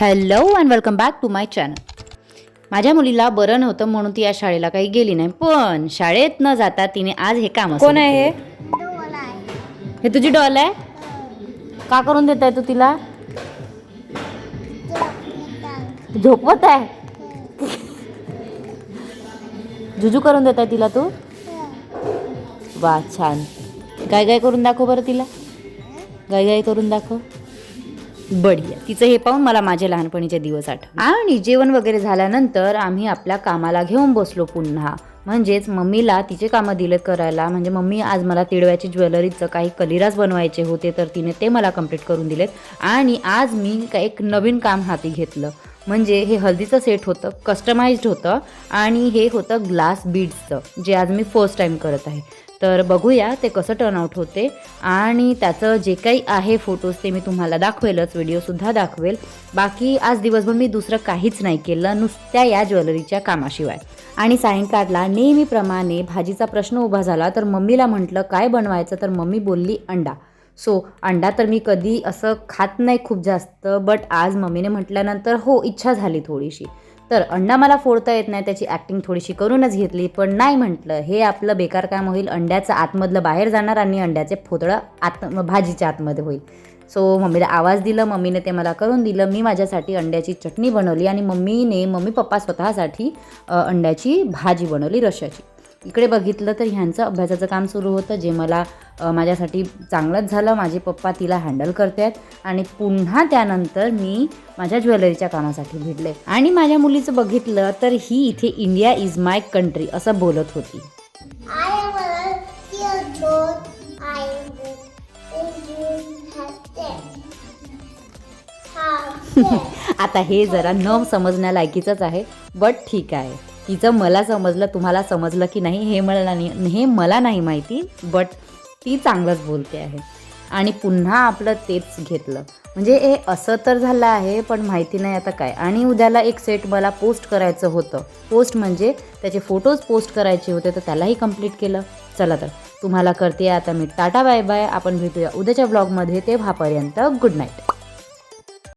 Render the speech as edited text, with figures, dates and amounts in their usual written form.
Hello and welcome back to my channel. माझ्या मुलीला बरं नव्हतं म्हणून ती या शाळेला काही गेली नाही, पण शाळेत न जाता तिने आज हे काम. कोण आहे हे? तुझी डॉल आहे का? करून देत आहे तू तिला? झोपवत आहे? जुजू करून देत आहे तिला तू? वा छान. गाय गाय करून दाखव बरं तिला. गाय गाय करून दाखव. बढिया. तिचं हे पाहून मला माझे लहानपणीचे दिवस आठवले. आणि जेवण वगैरे झाल्यानंतर आम्ही आपल्या कामाला घेऊन बसलो पुन्हा. म्हणजेच मम्मीला तिचे कामं दिलेत करायला. म्हणजे मम्मी आज मला तिळव्याची ज्वेलरीचं काही कलिराज बनवायचे होते, तर तिने ते मला कंप्लीट करून दिलेत. आणि आज मी एक नवीन काम हाती घेतलं. म्हणजे हे हल्दीचं सेट होतं, कस्टमाइज्ड होतं आणि हे होतं ग्लास बीड्सचं, जे आज मी फर्स्ट टाईम करत आहे. तर बघूया ते कसं टर्नआउट होते आणि त्याचं जे काही आहे फोटोज ते मी तुम्हाला दाखवेलच, व्हिडिओसुद्धा दाखवेल. बाकी आज दिवसभर मी दुसरं काहीच नाही केलं, नुसत्या या ज्वेलरीच्या कामाशिवाय. आणि सायंकाळला नेहमीप्रमाणे भाजीचा प्रश्न उभा झाला, तर मम्मीला म्हटलं काय बनवायचं, तर मम्मी बोलली अंडा. सो अंडा तर मी कधी असं खात नाही खूप जास्त, बट आज मम्मीने म्हटल्यानंतर हो इच्छा झाली थोडीशी. तर अंडा मला फोडता येत नाही, त्याची ॲक्टिंग थोडीशी करूनच घेतली, पण नाही म्हटलं हे आपलं बेकार काम होईल. अंड्याचं आतमधलं बाहेर जाणार आणि अंड्याचे फोतळं भाजीच्या आतमध्ये होईल. सो मम्मीला आवाज दिला, मम्मीने ते मला करून दिलं. मी माझ्यासाठी अंड्याची चटणी बनवली आणि मम्मी पप्पा स्वतःसाठी अंड्याची भाजी बनवली रश्श्याची. इकडे बघितलं तर ह्यांचं अभ्यासाचं काम सुरू होतं, जे मला माझ्यासाठी चांगलंच झालं. माझे पप्पा तिला हँडल करत आहेत आणि पुन्हा त्यानंतर मी माझ्या ज्वेलरीच्या कामासाठी भेटले. आणि माझ्या मुलीचं बघितलं तर ही इथे इंडिया इज माय कंट्री असं बोलत होती. आता हे जरा न समजण्या लायकीचंच आहे, बट ठीक आहे. तिचं मला समजलं, तुम्हाला समजलं की नाही हे मला नाही माहिती, बट ती चांगलंच बोलते आहे. आणि पुन्हा आपलं तेच घेतलं. म्हणजे हे असं तर झालं आहे, पण माहिती नाही आता काय. आणि उद्याला एक सेट मला पोस्ट करायचं होतं. पोस्ट म्हणजे त्याचे फोटोज पोस्ट करायचे होते, तर त्यालाही कंप्लीट केलं. चला तर तुम्हाला करते आता मी टाटा बाय बाय. आपण भेटूया उद्याच्या ब्लॉगमध्ये. तेव्हापर्यंत गुड नाईट.